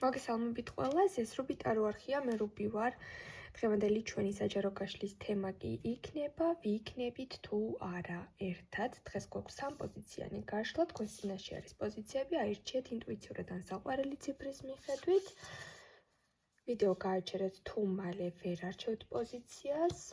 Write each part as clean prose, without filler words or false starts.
მოგესალმებით ყველას, ეს რუბიტა რო არხია, მე რუბი ვარ. დღევანდელი ჩვენი საჯარო გაშლის თემა კი იქნება, ვიქნებით თუ არა ერთად. დღეს გვაქვს 3 პოზიციანი გაშლა, თქვენს წინაშე არის პოზიციები, აირჩიეთ ინტუიციურად ან საყვარელი ციფრის მიხედვით. ვიდეო გააჩერეთ თუ მალე ვერ არჩევთ პოზიციას.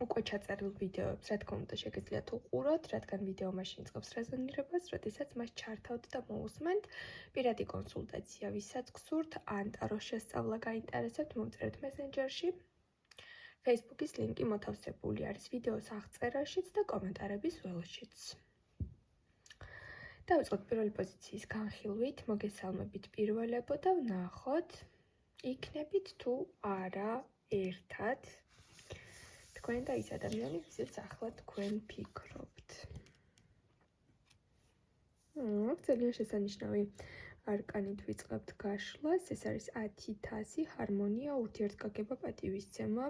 უკვე ჩაწერილ ვიდეოებს, რა თქმა უნდა, შეგიძლიათ უყუროთ, რადგან ვიდეო მაშინ იწყებს რეზონირებას, როდესაც მას ჩართავთ და მოусმენთ. პირადი კონსულტაცია, ვისაც გსურთ, ან ტაროს შესწავლა გაინტერესებთ, მომწერეთ მესენჯერში. Facebook-ის ლინკი მოთავსებული არის ვიდეოს აღწერაშიც და კომენტარების ველშიც. დავიწყოთ პირველი პოზიციის განხილვით, მოგესალმებით პირველებო და ვნახოთ, იქნებით თუ არა ერთად. თქვენ და ის ადამიანი, ვისაც ახლა თქვენ ფიქრობთ. ძალიან შესანიშნავი არკანით ვიწყებთ გაშლას, ეს არის 10,000, ჰარმონია, ურთიერთგაგება, პატივისცემა.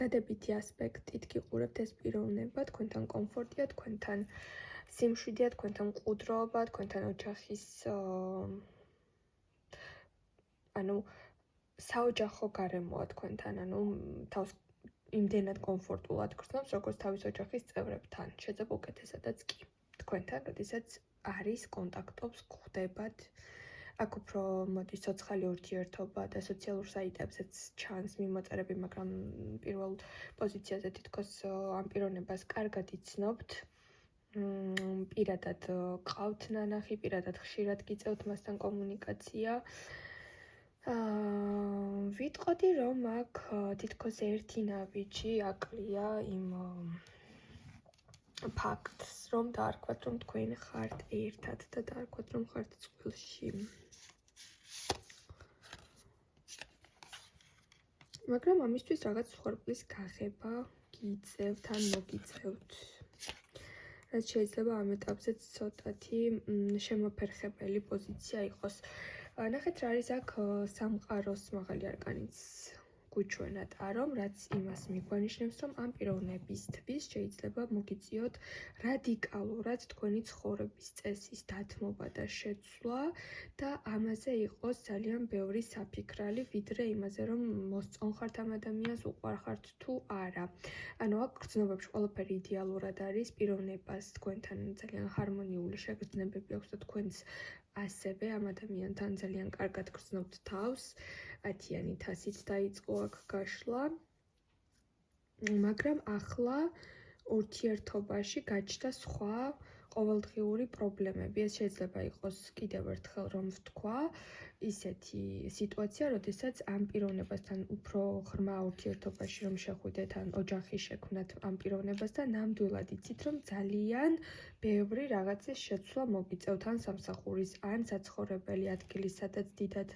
დადებითი ასპექტით გიყურებთ ეს პიროვნება, თქვენთან კომფორტია, თქვენთან სიმშვიდეა, თქვენთან მყუდროობა, თქვენთან ოჯახის საოჯახო გარემოა თქვენთან, თავს იმდენად კომფორტულად გრძნობს, როგორც თავის ოჯახის წევრებთან, შეიძლება უკეთესადაც კი. თქვენთან, როდესაც არის კონტაქტობს, გვხვდებათ, აქ უფრო მოდის ცოცხალი ურთიერთობა და სოციალურ საიტებზეც ჩანს მიმოწერები, მაგრამ პირველ პოზიციაზე თითქოს ამ პიროვნებას კარგად იცნობთ. პირადად ყავთ ნანახი, პირადად ხშირად გიწევთ მასთან კომუნიკაცია. ვიტყოდი, რომ აქ თითქოს ერთი ნაბიჯი აკლია იმ ფაქტს, რომ დაარქვათ, რომ თქვენ ხართ ერთად და დაარქვათ, რომ ხართ წყვილში. მაგრამ ამისთვის რაღაც ხორბლის გაღება გიწევთ ან მოგიწევთ. რაც შეიძლება ამ ეტაპზე ცოტათი შემოფერხებელი პოზიცია იყოს. ნახეთ, რა არის აქ სამყაროს მაღალი არკანიც გვიჩვენათ არომ, რაც იმას მიგვანიშნებს, რომ ამ პიროვნებისთვის შეიძლება მოგიწიოთ რადიკალურად თქვენი ცხოვრების წესის დათმობა და შეცვლა და ამაზე იყოს ძალიან ბევრი საფიქრალი, ვიდრე იმაზე, რომ მოსწონხართ ამ ადამიანს, უყვარხართ თუ არა. აქ გრძნობებში ყველაფერი იდეალურად არის, პიროვნებას თქვენთან ძალიან ჰარმონიული შეგრძნებები აქვს და თქვენს ასევე ამ ადამიანთან ძალიან კარგად გრძნობთ თავს. 10-იანი თასით დაიწყო აქ გაშლა. მაგრამ ახლა ურთიერთობაში გაჩნდა სხვა ყოველდღიური პრობლემები. ეს შეიძლება იყოს კიდევ ერთხელ რომ ვთქვა, ისეთი სიტუაცია, როდესაც ამ პიროვნებასთან უფრო ღრმა ურთიერთობაში რომ შეხვიდეთ, ან ოჯახი შექმნათ ამ პიროვნებასთან, ნამდვილად იცით, რომ ძალიან ბევრი რაღაცის შეცვლა მოგიწევთ, ან სამსახურის, ან საცხოვრებელი ადგილის, სადაც დიდად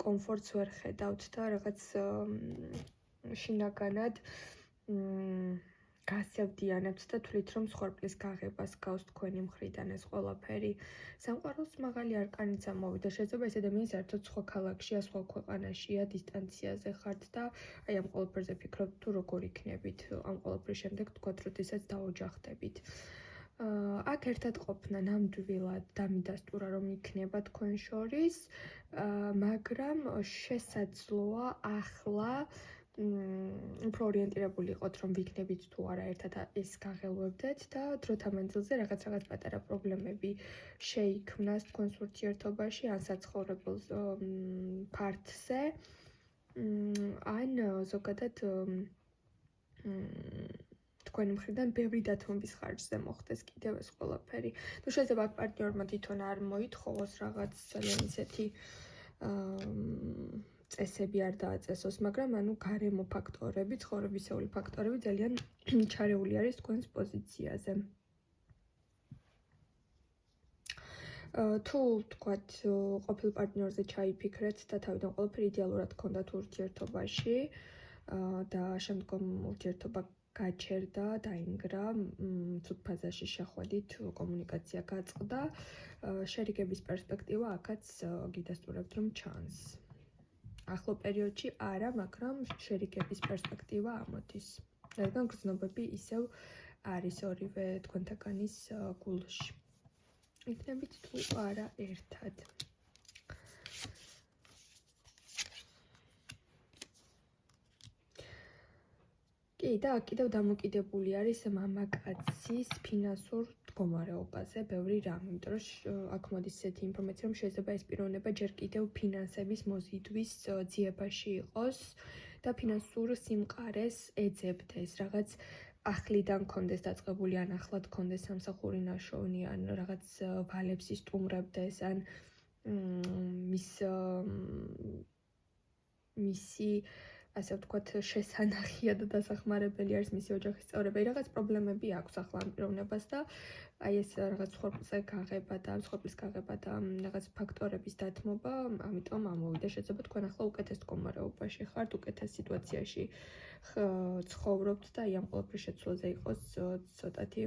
კომფორტს ვერ ხედავთ და რაღაც შინაგანად გასევდიანებთ და თვლით, რომ ხორბლის გაღებას გავს თქვენი მხრიდან ეს ყველაფერი. სამყაროს მაღალი არკანიც ამოვიდა, შეიძლება ეს ადამიანი საერთოდ სხვა ქალაქშია, სხვა ქვეყანაშია, დისტანციაზე ხართ და ამ ყველაფერზე ფიქრობთ, თუ როგორ იქნებით ამ ყველაფრის შემდეგ, თქვათ, როდესაც დაოჯახდებით. აქ ერთად ყოფნა ნამდვილად დამიდასტურა, რომ იქნება თქვენ შორის, მაგრამ შესაძლოა ახლა უფრო ორიენტირებული იყოთ, რომ ვიქნებით თუ არა ერთად ეს გაღელვებდეთ და დროთა მანძილზე რაღაც პატარა პრობლემები შეიქმნას თქვენს ურთიერთობაში, ან საცხოვრებელ ფართზე, ან ზოგადად თქვენი მხრიდან ბევრი დათმობის ხარჯზე მოხდეს კიდევ ეს ყველაფერი. თუ შეიძლება აქ პარტნიორმა თვითონ არ მოითხოვოს რაღაც ძალიან ისეთი წესები არ დააწესოს, მაგრამ გარემო ფაქტორები, ცხოვრებისეული ფაქტორები ძალიან ჩარეული არის თქვენს პოზიციაზე. თუ თქვათ ყოფილ პარტნიორზე ჩაიფიქრეთ და თავიდან ყველაფერი იდეალურად გქონდათ ურთიერთობაში და შემდგომ ურთიერთობა გაჩერდა, დაინგრა, ცუდ ფაზაში შეხვედით, კომუნიკაცია გაწყდა, შერიგების პერსპექტივა აქაც გიდასტურებთ, რომ ჩანს. ახლო პერიოდში არა, მაგრამ შერიგების პერსპექტივა ამოდის. რადგან გრძნობები ისევ არის ორივე თქვენთაგანის გულში. იქნებით თუ არა ერთად. კი, და კიდევ დამოკიდებული არის მამაკაცის ფინანსურ მდგომარეობაზე ბევრი რამ, იმიტომ რომ აქ მოდის ესეთი ინფორმაცია, რომ შეიძლება ეს პიროვნება ჯერ კიდევ ფინანსების მოზიდვის ძიებაში იყოს და ფინანსურ სიმყარეს ეძებდეს, რაღაც ახლიდან კონდეს დაწყებული, ან ახლად კონდეს სამსახური ნაშოვნი, ან რაღაც ვალებს ისტუმრებდეს, ან მისი ასე ვთქვათ, შესანახია და დასახმარებელი არის მისი ოჯახის წევრები. რაღაც პრობლემები აქვს ახლა ამ პიროვნებას და აი ეს რაღაც ხორბლზე გაღება და ხორბლის გაღება და რაღაც ფაქტორების დათმობა, ამიტომ ამოვიდა. შეიძლება თქვენ ახლა უკეთეს მდგომარეობაში ხართ, უკეთეს სიტუაციაში ცხოვრობთ და აი ამ ყველაფრის შეცვლაზე იყოს ცოტათი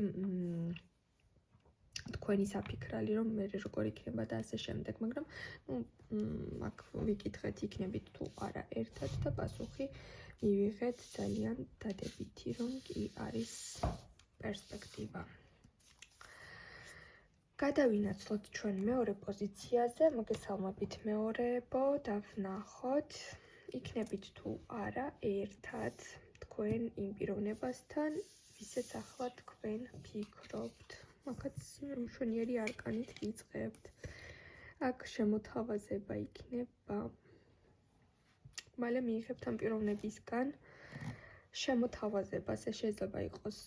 თქვენი საფიქრალი, რომ მე როგორ იქნება და ასე შემდეგ, მაგრამ აქ ვიკითხეთ იქნებით თუ არა ერთად და პასუხი მივიღეთ ძალიან დადებითი, რომ კი არის პერსპექტივა. გადავინაცვლოთ ჩვენ მეორე პოზიციაზე, მოგესალმებით მეორეებო, დავნახოთ, იქნებით თუ არა ერთად თქვენ იმ პიროვნებასთან, ვისაც ახლა თქვენ ფიქრობთ. მაგაც მშვენიერი არკანით ვიწყებთ. აქ შემოთავაზება იქნება. მალე მიიღებთ ამ პიროვნებისგან შემოთავაზებას, ეს შეიძლება იყოს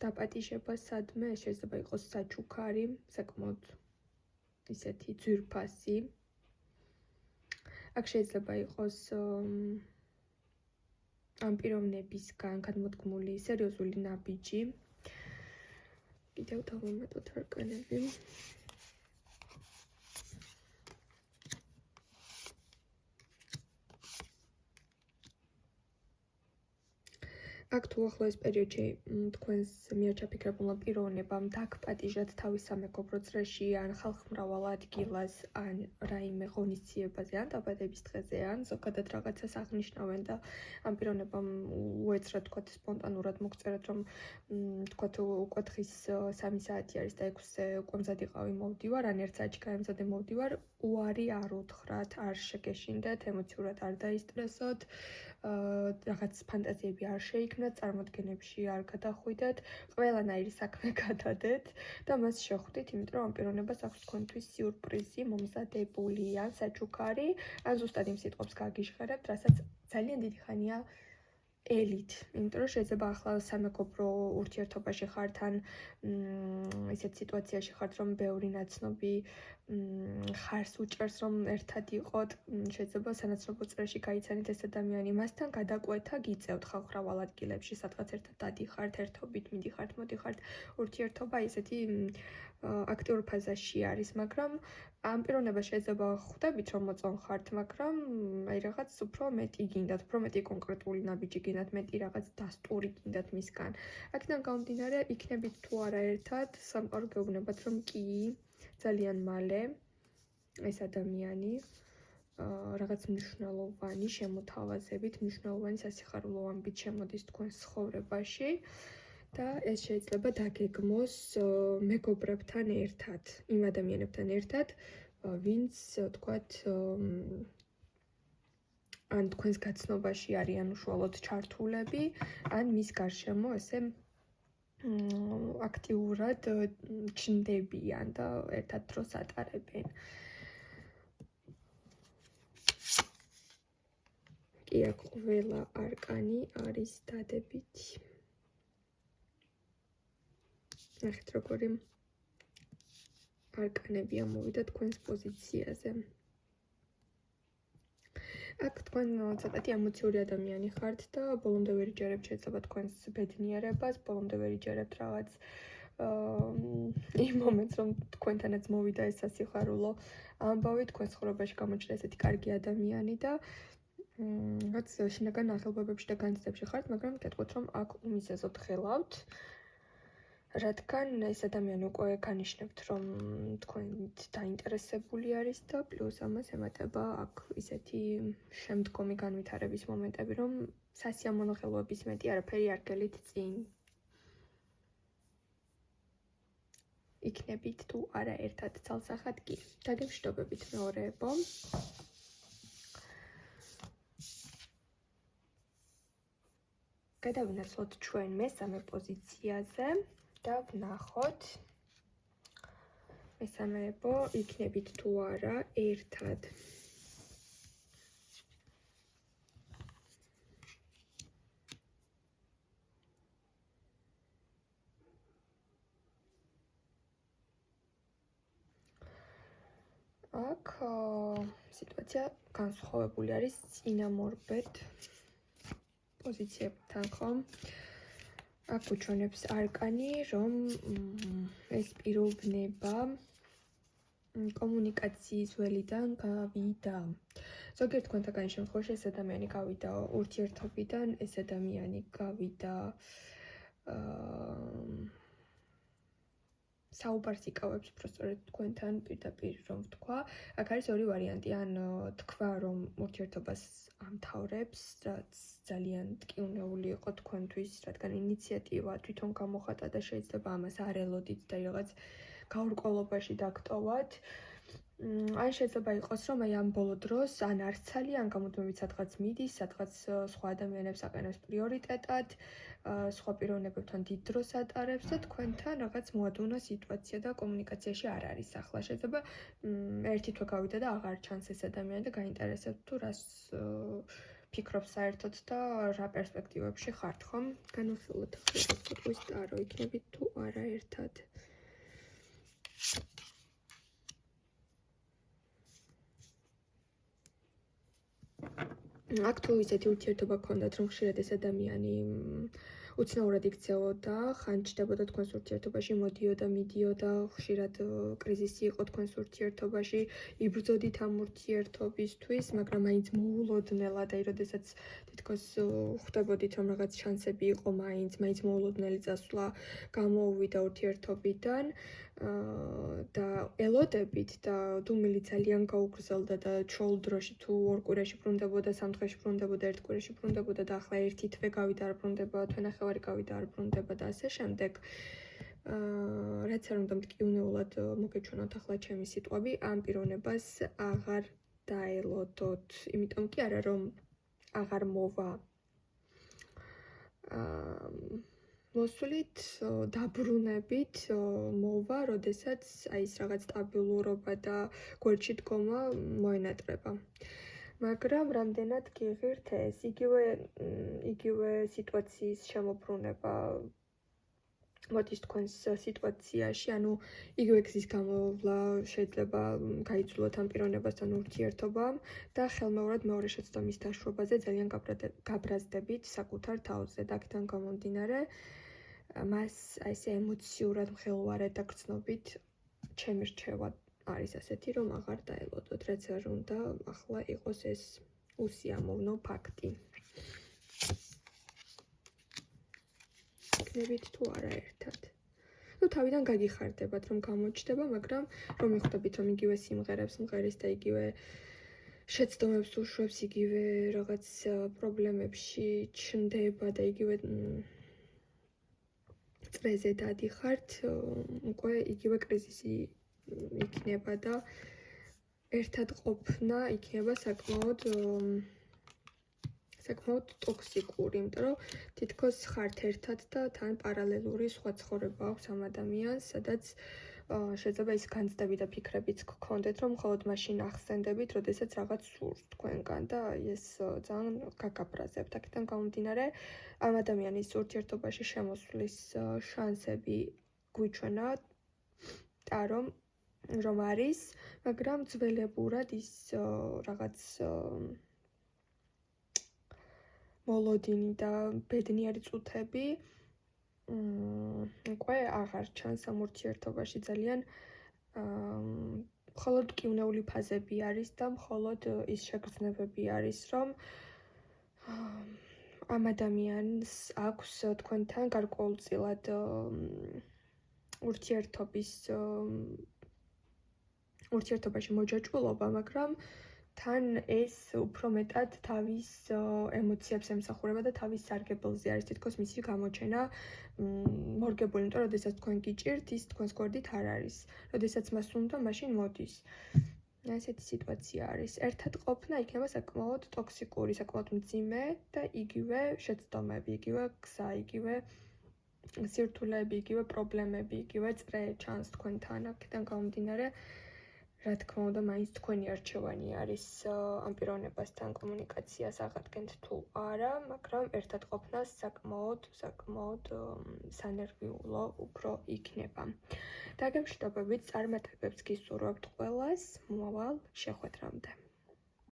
დაპატიჟება სადმე, შეიძლება იყოს საჩუქარი, საკმაოდ ისეთი ძვირფასი. აქ შეიძლება იყოს ამ პიროვნებისგან გადმოდგმული სერიოზული ნაბიჯი. კიდევ დავუმეტოთ არკანები. აქ თუ ახლოეს პერიოდში თქვენს მიერ ჩაფიქრებულმა პიროვნებამ დაგპატიჟათ თავის სამეგობრო წრეში, ან ხალხმრავალ ადგილას, ან რაიმე ღონისძიებაზე, ან დაბადების დღეზე, ან ზოგადად რაღაცას აღნიშნავენ და ამ პიროვნებამ უეცრად თქვათ სპონტანურად მოგწერეთ, რომ თქვათ უკვე დღის 3 საათი არის და 6-ზე უკვე მზად იყავი მოვდივარ, ან 1 საათში გამზადე მოვდივარ, უარი არ უთხრათ, არ შეგეშინდეთ, ემოციურად არ დაისტრესოთ, რაღაც ფანტაზიები არ შეიქმნათ, წარმოდგენებში არ გადახვიდეთ, ყველანაირი საქმე გადადეთ და მას შეხვდით, იმიტომ რომ ამ პიროვნებას აქვს თქვენთვის სიურპრიზი მომზადებული, ან საჩუქარი, ან ზუსტად იმ სიტყვებს გაგიჟღერებთ, რასაც ძალიან დიდი ხანია ელით, იმიტომ რომ შეიძლება ახლა სამეგობრო ურთიერთობაში ხართ, ან ისეთ სიტუაციაში ხართ, რომ ბევრი ნაცნობი ხარს უჭერს, რომ ერთად იყოთ, შეიძლება სანაცნობო წრეში გაიცანით ეს ადამიანი, მასთან გადაკვეთა გიწევთ ხალხმრავალ ადგილებში, სადღაც ერთად დადიხართ, ერთობით მიდიხართ, მოდიხართ, ურთიერთობა ისეთი აქტიურ ფაზაში არის, მაგრამ ამ პიროვნებას შეიძლება ხვდებით, რომ მოწონხართ, მაგრამ აი რაღაც უფრო მეტი გინდათ, უფრო მეტი კონკრეტული ნაბიჯი გინდათ, მეტი რაღაც დასტური გინდათ მისგან. აქედან გამომდინარე, იქნებით თუ არა ერთად, სამყარო გეუბნებათ, რომ კი, ძალიან მალე ეს ადამიანი რაღაც მნიშვნელოვანი შემოთავაზებით, მნიშვნელოვანი სასიხარულო ამბით შემოდის თქვენს ცხოვრებაში და ეს შეიძლება დაგეგმოს მეგობრებთან ერთად, იმ ადამიანებთან ერთად, ვინც თქვათ ან თქვენს გაცნობაში არიან უშუალოდ ჩართულები, ან მის გარშემო ესე აქტიურად ჩნდებიან და ერთად დროს ატარებენ. კი, აქ ყველა არკანი არის დადებითი. ნახეთ, როგორი არკანები ამოვიდა თქვენს პოზიციაზე. აქ თქვენ ცოტათი ემოციური ადამიანი ხართ და ბოლომდე ვერ იჯერებთ შეიძლება თქვენს ბედნიერებას, ბოლომდე ვერ იჯერებთ რაღაც იმ მომენტს, რომ თქვენთანაც მოვიდა ეს სასიხარულო ამბავი, თქვენ ცხოვრებაში გამოჩნდა ესეთი კარგი ადამიანი და რაც შინაგან ახალბებებში და განცდებში ხართ, მაგრამ გეტყვით, რომ აქ უმიზეზოდ ხელავთ, რადგან ეს ადამიანი უკვე განიშნებთ, რომ თქვენით დაინტერესებული არის და პლუს ამას ემატება აქ ისეთი შემდგომი განვითარების მომენტები, რომ სასიამოვნო ხელოვების მეტი არაფერი არ გელით წინ. იქნებით თუ არა ერთად ცალსახად კი. დაგემშვიდობებით მეორეებო. გადავინაცვლოთ ჩვენ მესამე პოზიციაზე და ვნახოთ მესამეებო იქნებით თუ არა ერთად. აქ სიტუაცია განსხვავებული არის წინამორბედ პოზიციებთან, ხომ? აქ უჩვენებს არკანი, რომ ეს პიროვნება კომუნიკაციის ველიდან გავიდა. ზოგიერთ თქვენთაგანი შემთხვევაში ეს ადამიანი გავიდა ურთიერთობიდან, ეს ადამიანი გავიდა საუბარს იკავებს უბრალოდ თქვენთან პირდაპირ რომ ვთქვა. აქ არის ორი ვარიანტი, ან თქვა რომ ურთიერთობას ამთავრებს, რაც ძალიან ტკივნეული იყო თქვენთვის, რადგან ინიციატივა თვითონ გამოხატა და შეიძლება ამას არ ელოდით და რაღაც გაურკვევლობაში დაგტოვათ. ან შეიძლება იყოს რომ აი ამ ბოლო დროს ან არც ცალი, ან გამუდმებით სადღაც მიდის, სადღაც სხვა ადამიანებს აყენებს პრიორიტეტად, სხვა პიროვნებებთან დიდ დროს ატარებს და თქვენთან რაღაც მოადუნა სიტუაცია და კომუნიკაციაში არ არის ახლა. შეიძლება ერთი თვე გავიდა და აღარ ჩანს ეს ადამიანი და გაინტერესებთ თუ რას ფიქრობ საერთოდ და რა პერსპექტივებში ხართ, ხომ? განვიხილოთ ახლა ცოტა სტარო იქნებით თუ არა ერთად. აქ თუ ისეთი ურთიერთობა გქონდათ, რომ ხშირად ეს ადამიანი უცნაურად იქცეოდა, ხან ჩდებოდა თქვენს ურთიერთობაში, მოდიოდა, მიდიოდა, ხშირად კრიზისი იყო თქვენს ურთიერთობაში, იბრძოდით ამ ურთიერთობისთვის, მაგრამ მაინც მოულოდნელად, აი როდესაც თითქოს ხვდებოდით, რომ რაღაც შანსები იყო მაინც მოულოდნელი წასვლა გამოუვიდა ურთიერთობიდან და ელოდებით და დუმილი ძალიან გაუგრძელდა და ჩოულ დროში თუ ორ კვირაში ბრუნდებოდა, სამ დღეში ბრუნდებოდა, ერთ კვირაში ბრუნდებოდა და ახლა ერთი თვე გავიდა არ ბრუნდება, თვენახევარი გავიდა არ ბრუნდება და ასე შემდეგ. რაც არ უნდა მტკივნეულად მოგეჩვენოთ ახლა ჩემი სიტყვები, ამ პიროვნებას აღარ დაელოდოთ, იმიტომ კი არა რომ აღარ მოვა მოსვლით, დაბრუნებით მოვა, როდესაც აი ეს რაღაც სტაბილურობა და გვერდში დგომა მოენატრება. მაგრამ რამდენად გიღირთ ეს, იგივე სიტუაციის შემოbrunება მოდის თქვენს სიტუაციაში, ანუ იგივე გზის გამოვლა შეიძლება გაიცვლოთ ამ პიროვნებასთან ურთიერთობა და ხელმეორად მეორე შეცდომის დაშრობაზე ძალიან გაბრაზდებით საკუთარ თავზე და აქედან გამომდინარე მას აი ეს ემოციურად მხელვარად და გრძნობით ჩემი რჩევა არის ასეთი, რომ აღარ დაელოდოთ, რაც არ უნდა ახლა იყოს ეს უსიამოვნო ფაქტი. იქნებით თუ არა ერთად. ნუ თავიდან გაგიხარდებათ, რომ გამოჩნდება, მაგრამ რომ მიხვდებით, რომ იგივე სიმღერებს მღერის და იგივე შეცდომებს უშვებს, იგივე რაღაც პრობლემებში ჩნდება და იგივე წრეზე დადიხართ, უკვე იგივე კრიზისი იქნება და ერთად ყოფნა იქნება საკმაოდ ტოქსიკური, იმიტომ რომ თითქოს ხართ ერთად და თან პარალელური სხვა ცხოვრება აქვს ამ ადამიანს, სადაც შეიძლება ის განცდები და ფიქრებიც გქონდეთ, რომ მხოლოდ მაშინ ახსენდებით, როდესაც რაღაც სურს თქვენგან და ეს ძალიან გაგაბრაზებთ. აქედან გამომდინარე, ამ ადამიანის ურთიერთობაში შემოსვლის შანსები გვიჩვენა და რომ არის, მაგრამ ძველებურად ის რაღაც მოლოდინი და ბედნიერი წუთები უკვე აღარ ჩანს ამ ურთიერთობაში, ძალიან მხოლოდ მტკივნეული ფაზები არის და მხოლოდ ის შეგრძნებები არის, რომ ამ ადამიანს აქვს თქვენთან გარკვეულწილად ურთიერთობაში მოჯაჭვულობა, მაგრამ თან ეს უფრო მეტად თავის ემოციებს ემსახურება და თავის სარგებელზე არის თითქოს მისი გამოჩენა მორგებული, იმიტომ რომ როდესაც თქვენ გიჭირთ, ის თქვენს გვერდით არ არის. როდესაც მას უნდა, მაშინ მოდის. ესეთი სიტუაცია არის. ერთად ყოფნა იქნება საკმაოდ ტოქსიკური, საკმაოდ მძიმე და იგივე შეცდომები, იგივე გზა, იგივე სირთულეები, იგივე პრობლემები, იგივე წრე ჩანს თქვენთან. აქედან გამომდინარე, რა თქმა უნდა, მაინც თქვენი არჩევანი არის ამ პიროვნებასთან კომუნიკაციას აღადგენთ თუ არა, მაგრამ ერთად ყოფნა საკმაოდ სანერვიულო უფრო იქნება. დაგემშვიდობებით, წარმატებებს გისურვებთ ყველას, მომავალ შეხვედრამდე.